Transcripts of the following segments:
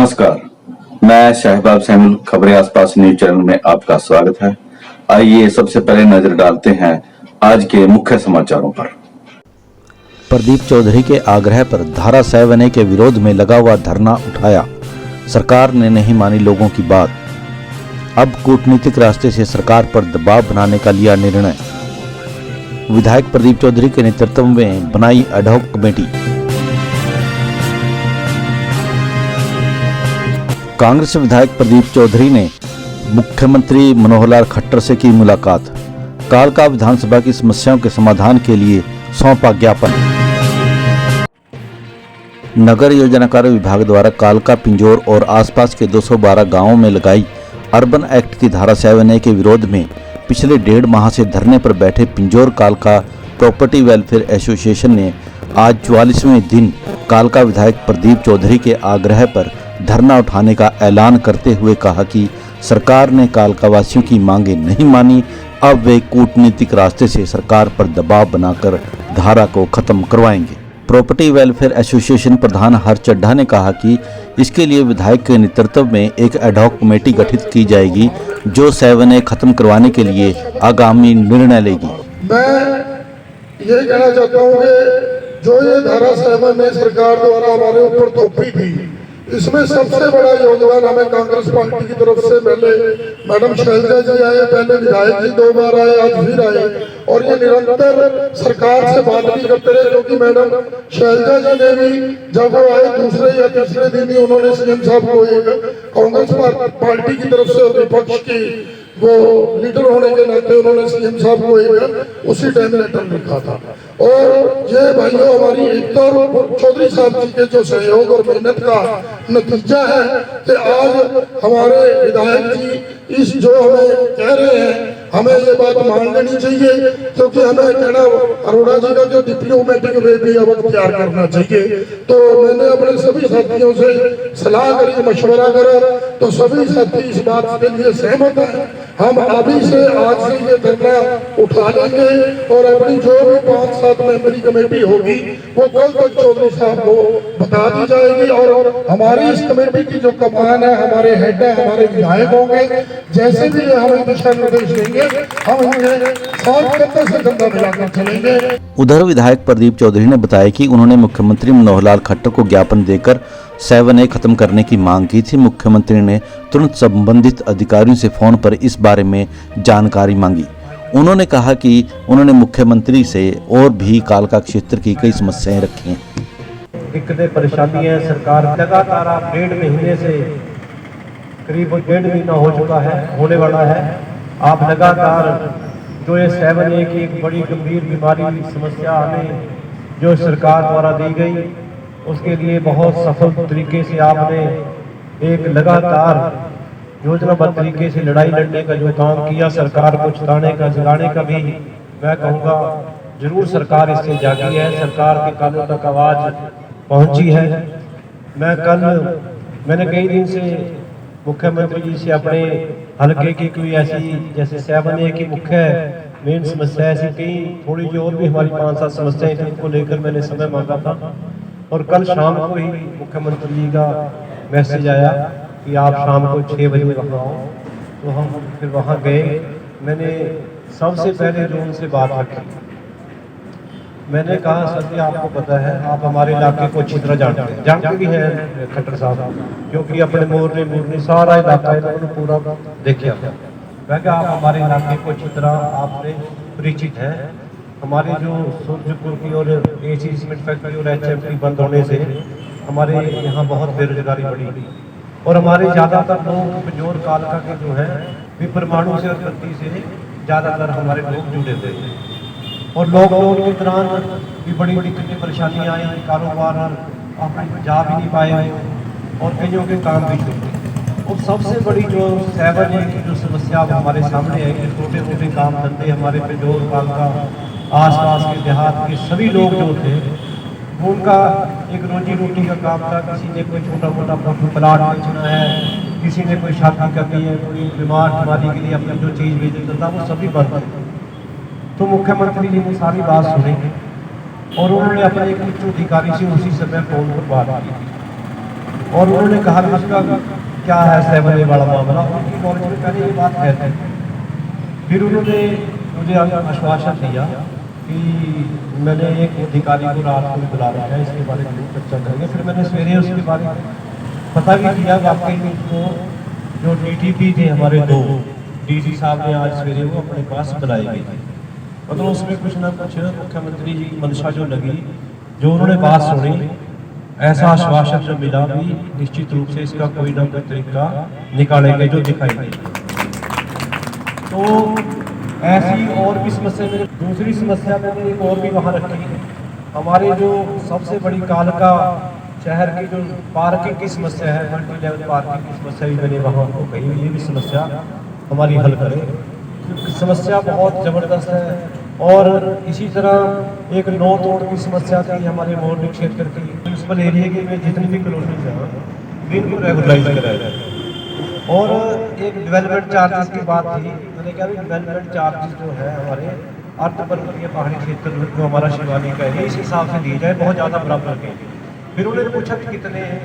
नमस्कार, मैं शहबाब सैमुल। खबरें आसपास न्यूज चैनल में आपका स्वागत है। आइए सबसे पहले नजर डालते हैं आज के मुख्य समाचारों पर। प्रदीप चौधरी के आग्रह पर धारा 7A के विरोध में लगा हुआ धरना उठाया। सरकार ने नहीं मानी लोगों की बात। अब कूटनीतिक रास्ते से सरकार पर दबाव बनाने का लिया निर्णय। विधायक प्रदीप चौधरी के नेतृत्व में बनाई एडहॉक कमेटी। कांग्रेस विधायक प्रदीप चौधरी ने मुख्यमंत्री मनोहर लाल खट्टर से की मुलाकात। कालका विधानसभा की समस्याओं के समाधान के लिए सौंपा ज्ञापन। नगर योजना कार्य विभाग द्वारा कालका, पिंजौर और आसपास के 212 गांवों में लगाई अर्बन एक्ट की धारा 7A के विरोध में पिछले 1.5 माह से धरने पर बैठे पिंजौर कालका प्रॉपर्टी वेलफेयर एसोसिएशन ने आज 44वें दिन कालका विधायक प्रदीप चौधरी के आग्रह पर धरना उठाने का ऐलान करते हुए कहा कि सरकार ने कालकावासियों की मांगें नहीं मानी। अब वे कूटनीतिक रास्ते से सरकार पर दबाव बनाकर धारा को खत्म करवाएंगे। प्रॉपर्टी वेलफेयर एसोसिएशन प्रधान हर चड्ढा ने कहा कि इसके लिए विधायक के नेतृत्व में एक एडहॉक कमेटी गठित की जाएगी जो 7A खत्म करवाने के लिए आगामी निर्णय लेगी। मैं ये कहना चाहता हूँ कि जो ये धारा 7A सरकार द्वारा हमारे ऊपर थोपी थी, इसमें सबसे बड़ा योगदान हमें कांग्रेस पार्टी की तरफ से पहले मैडम शैलजा जी आए, पहले विधायक जी 2 बार आए, आज फिर आए और ये निरंतर सरकार से बात भी करते रहे। क्योंकि मैडम शैलजा जी ने भी जब वो आए दूसरे या तीसरे दिन ही उन्होंने सीएम साहब को एक कांग्रेस पार्टी की तरफ से विपक्ष की वो लीडर होने के नाते उन्होंने सीएम साहब को एक उसी टाइम लेटर लिखा था। और ये भाइयों हमारी एकता और चौधरी साहब जी के जो सहयोग और मेहनत का नतीजा है कि आज हमारे विधायक जी इस जो हमें कह रहे हैं हमें ये बात मान लेनी चाहिए। क्योंकि हमें कहना अरोड़ा जी का जो डिप्लोमेटिक वे भी अब तैयार करना चाहिए। तो मैंने अपने सभी साथियों से सलाह करी, मशवरा करा, तो सभी साथी इस बात के लिए सहमत हैं। हम अभी से आज से ये धरना उठा लेंगे और अपनी जो भी 5-7 मेंबरी कमेटी होगी वो कल तक चौधरी साहब को बता दी जाएगी। और हमारी इस कमेटी की जो कमान है, हमारे हेड है, हमारे विधायक होंगे, जैसे भी हमें दिशा निर्देश देंगे हम उन्हें साथ कंधे से कंधा मिलाकर चलेंगे। उधर विधायक प्रदीप चौधरी ने बताया कि उन्होंने मुख्यमंत्री मनोहर लाल खट्टर को ज्ञापन देकर 7A खत्म करने की मांग की थी। मुख्यमंत्री ने तुरंत संबंधित अधिकारियों से फोन पर इस बारे में जानकारी मांगी। उन्होंने कहा कि उन्होंने मुख्यमंत्री से और भी कालका क्षेत्र की कई समस्याएं रखी हैं। दिक्कतें परेशानियां सरकार लगातार 1.5 महीने से करीब 1.5 महीना हो चुका है, होने वाला है। आप लगातार जो ये 7A की एक बड़ी गंभीर बीमारी समस्या हमें जो सरकार द्वारा दी गई उसके लिए बहुत सफल तरीके से आपने एक लगातार योजनाबद्ध तरीके से लड़ाई लड़ने का जो काम किया, सरकार को चिताने का, जगाने का भी मैं कहूँगा जरूर सरकार इससे जागी है, सरकार के कानों तक आवाज़ पहुँची है। मैंने कई दिन से मुख्यमंत्री जी से अपने हल्के की कोई ऐसी जैसे 7A की मुख्य मेन समस्या ऐसी कई थोड़ी जो और भी हमारी 5-7 समस्याएं थी उनको लेकर मैंने समय मांगा था। और कल शाम को ही मुख्यमंत्री जी का मैसेज आया कि आप शाम को 6 बजे वहाँ आओ। तो हम फिर वहाँ गए। मैंने सबसे पहले जो उनसे बात रखी, मैंने कहा सर जी आपको पता है आप हमारे इलाके को अच्छी तरह जानते भी हैं खट्टर साहब, क्योंकि अपने मोरनी सारा इलाका इन्होंने पूरा देखा। मैं कहा आप हमारे इलाके को अच्छी तरह आपसे परिचित हैं। हमारे जो सूरजपुर की और AC सीमेंट फैक्ट्री और HMT बंद होने से हमारे यहाँ बहुत बेरोजगारी बढ़ी और हमारे ज़्यादातर लोग पिंजौर कालका के जो हैं भी परमाणु से और गति से ज़्यादातर हमारे लोग जुड़े थे। और लॉकडाउन के दौरान भी बड़ी दिक्कतें परेशानियाँ आई, कारोबार आप जा भी नहीं पाए और कईयों के काम भी छूटे। और सबसे बड़ी जो 7A की जो समस्या हमारे सामने है कि छोटे मोटे काम धंधे हमारे पिंजौर कालका आसपास के देहात के सभी लोग जो थे उनका एक रोजी रोटी का काम था। किसी ने कोई छोटा मोटा प्लाट बेचना है, किसी ने कोई शादी करनी है, कोई बीमार बीमारी के लिए अपनी जो चीज़ बेचता था वो सभी बंद थे। तो मुख्यमंत्री जी ने सारी बात सुनी और उन्होंने अपने एक उच्च अधिकारी से उसी समय फोन पर बात की और उन्होंने कहा भी उसका क्या है 7A वाला मामला, उनकी नॉलेज में पहले ये बात है थी। फिर उन्होंने मुझे आश्वासन दिया कि मैंने एक अधिकारी को रात को बुला रखा है, इसके बारे में चर्चा करेंगे। फिर मैंने सवेरे उसके बारे में पता भी किया, वाकई में उसको जो DTP थे हमारे 2 DC साहब ने आज सवेरे वो अपने पास बुलाए गए थे। मतलब उसमें कुछ ना कुछ मुख्यमंत्री जी की मंशा जो लगी, जो उन्होंने बात सुनी, ऐसा आश्वासन जो मिला भी निश्चित रूप से इसका कोई ना कोई तरीका निकालेंगे जो दिखाएंगे। तो ऐसी और भी समस्या मेरे, दूसरी समस्या मैंने एक और भी वहाँ रखी, हमारे जो सबसे बड़ी कालका शहर की जो पार्किंग की समस्या है, मल्टी लेवल पार्किंग की समस्या भी मैंने वहाँ को कही, ये भी समस्या हमारी हल करें, क्योंकि समस्या बहुत ज़बरदस्त है। और इसी तरह एक नो तोड़ की समस्या थी हमारे मोरनी क्षेत्र की, म्यूनसिपल एरिया की में जितनी भी कॉलोनीज हैं इनको रेगुलराइज कराया जाए। और एक डेवलपमेंट चार्जेस की बात थी, मैंने कहा भी डेवलपमेंट चार्जेस जो है हमारे अर्धपर्वतीय पहाड़ी क्षेत्र जो हमारा शिवालिक है इस हिसाब से दिए जाए, बहुत ज़्यादा बराबर के। फिर उन्होंने पूछा कि कितने हैं,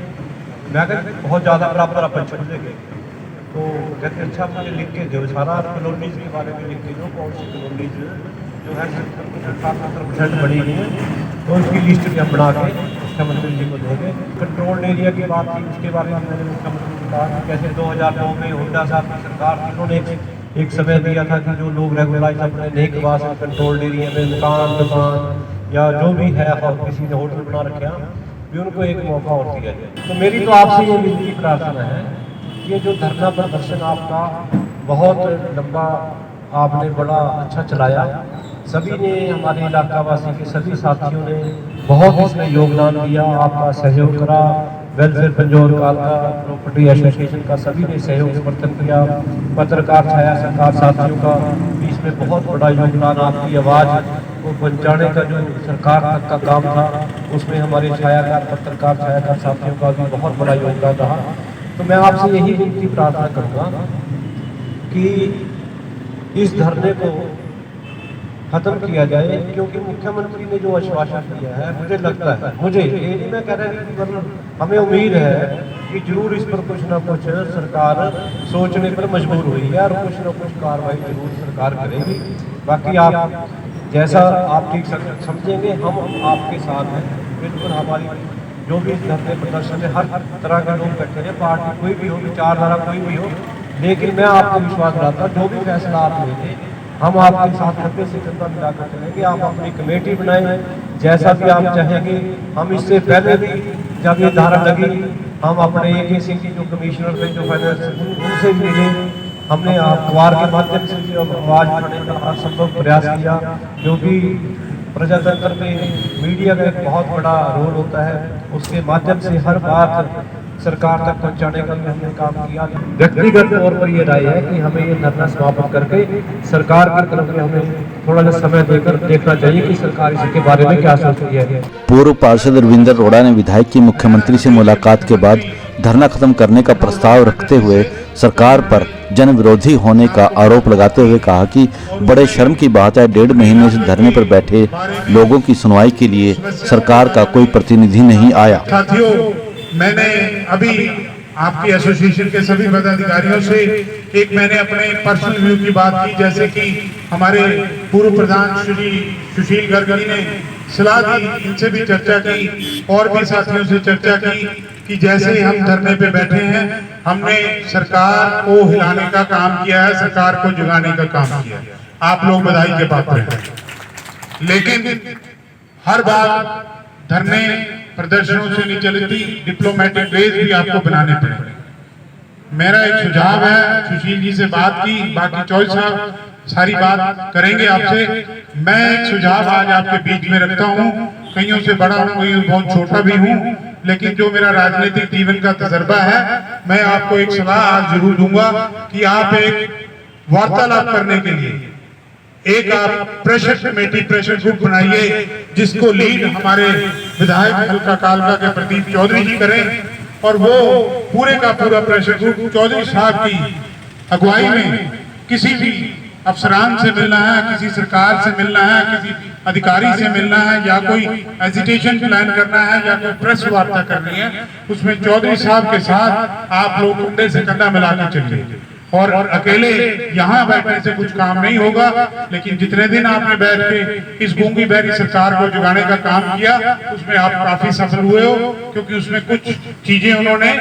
मैं कहता बहुत ज़्यादा बराबर अपन छोड़ देंगे। तो कहते अच्छा मुझे लिख के दो, सारा कॉलोनीज के बारे में लिख के दो, कौन सी कॉलोनीज जो है 70% बढ़ी हुई है, तो उसकी लिस्ट भी हम बना के मुख्यमंत्री जी को देंगे। कंट्रोल्ड एरिया की बात थी, उसके बारे में मैंने मुख्यमंत्री को कहा कि कैसे 2009 में हुड्डा साहब की सरकार थी, उन्होंने एक समय दिया था कि जो लोग रेगुलराइज अपने नेकवास कंट्रोल्ड एरिया में दुकान या जो भी है, और किसी ने होटल बना रखे हैं भी उनको एक मौका और दिया जाए। तो मेरी तो आपसे ये विनती प्रार्थना है, ये जो धरना प्रदर्शन आपका बहुत लंबा आपने बड़ा अच्छा चलाया, सभी ने, हमारे इलाका वासी के सभी साथियों ने बहुत इसमें योगदान दिया, आपका सहयोग करा, वेलफेयर पिंजौर कालका प्रॉपर्टी एसोसिएशन का सभी ने सहयोग समर्थन किया, पत्रकार छाया सरकार साथियों का भी इसमें बहुत बड़ा योगदान, आपकी आवाज़ को पहुँचाने का जो सरकार तक का काम था उसमें हमारे छायाकार पत्रकार छायाकार साथियों का भी बहुत बड़ा योगदान रहा। तो मैं आपसे यही विनती प्रार्थना करूँगा कि इस धरने को खत्म किया जाए, क्योंकि मुख्यमंत्री ने जो आश्वासन दिया है, मुझे लगता है, मुझे ये नहीं मैं कह रहा कि मतलब हमें उम्मीद है कि जरूर इस पर कुछ ना कुछ सरकार सोचने पर मजबूर हुई है और कुछ ना कुछ कार्रवाई जरूर सरकार करेगी। बाकी आप जैसा आप ठीक समझेंगे, हम आपके साथ हैं बिल्कुल। हमारी जो भी धरने प्रदर्शन है, हर तरह के लोग बैठे हैं, पार्टी कोई भी हो, विचारधारा कोई भी हो, लेकिन मैं आपको विश्वास दिलाता हूँ जो भी फैसला आप लेंगे हम आपके साथ कंधे से कंधा मिलाकर चलेंगे। आप अपनी कमेटी बनाएं, जैसा भी आप चाहेंगे। हम इससे पहले भी जब ये धारा लगी, हम अपने AKC की जो कमिश्नर थे, जो फाइनेंस, उनसे भी मिले, हमने अखबार के माध्यम से भी आवाज़ उठाने का हर संभव प्रयास किया, क्योंकि प्रजातंत्र में मीडिया का एक बहुत बड़ा रोल होता है, उसके माध्यम से हर बात सरकार तक पहुंचाने का भी हमने काम किया। व्यक्तिगत तौर पर ये राय है कि हमें ये धरना समाप्त करके सरकार की तरफ से हमें थोड़ा सा समय देकर देखना चाहिए कि सरकार इसके बारे में क्या सोचती है। पूर्व पार्षद रविंदर रोड़ा ने विधायक की मुख्यमंत्री से मुलाकात के बाद धरना खत्म करने का प्रस्ताव रखते हुए सरकार पर जन विरोधी होने का आरोप लगाते हुए कहा कि बड़े शर्म की बात है, 1.5 महीने से धरने पर बैठे लोगों की सुनवाई के लिए सरकार का कोई प्रतिनिधि नहीं आया। साथियों, मैंने अभी आपकी एसोसिएशन के सभी पदाधिकारियों से एक मैंने अपने पर्सनल व्यू की बात की, जैसे कि हमारे पूर्व प्रधान श्री सुशील गर्ग ने सलाह दी, इनसे भी चर्चा की और भी साथियों से चर्चा की कि जैसे हम धरने पे बैठे हैं, हमने सरकार को हिलाने का काम किया है, सरकार को जगाने का काम किया है। आप लोग बधाई के पात्र हैं, लेकिन हर बार धरने प्रदर्शनों से नहीं चलती, डिप्लोमेटिक वेज भी आपको बनाने पड़ेंगे। मेरा एक सुझाव है, सुशील जी से बात की, बाकी चौधरी साहब सारी बात करेंगे आपसे। मैं एक सुझाव आज आपके बीच में रखता हूं, कईयों से बड़ा हूं, कईयों बहुत छोटा भी हूं, लेकिन जो मेरा राजनीतिक जीवन का तजर्बा है, मैं आपको एक सलाह आज जरूर दूंगा कि आप एक वार्तालाप करने के लिए एक आप प्रेशर कमेटी, प्रेशर ग्रुप बनाइए, जिसको लीड हमारे विधायक हल्का कालका के प्रदीप चौधरी जी करें, और वो पूरे का पूरा प्रेशर ग्रुप चौधरी साहब की अगुवाई में किसी भी अफसरान से मिलना है, किसी सरकार से मिलना है, किसी अधिकारी से मिलना है या कोई एजिटेशन प्लान करना है या कोई प्रेस वार्ता करनी है, उसमें चौधरी साहब के साथ आप लोग कंधे से कंधा मिला के चलिए। और अकेले यहाँ बैठने से कुछ काम नहीं होगा, लेकिन जितने दिन आपने बैठ के इस गूंगी बहरी सरकार को जगाने का काम किया उसमें आप काफी सफल हुए हो, क्योंकि उसमें कुछ चीजें उन्होंने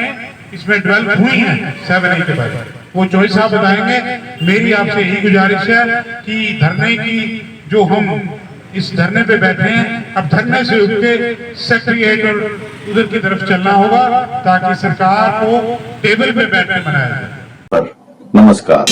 इसमें डेवलप हुई हैं 7A के बाद, वो चौधरी साहब बताएंगे। मेरी आपसे यही गुजारिश है कि धरने की जो हम इस धरने पे बैठे हैं, अब धरने से उठ के सेक्रेटरीट और उधर की तरफ चलना होगा ताकि सरकार को टेबल पे बैठ के बनाया जाए। पर नमस्कार।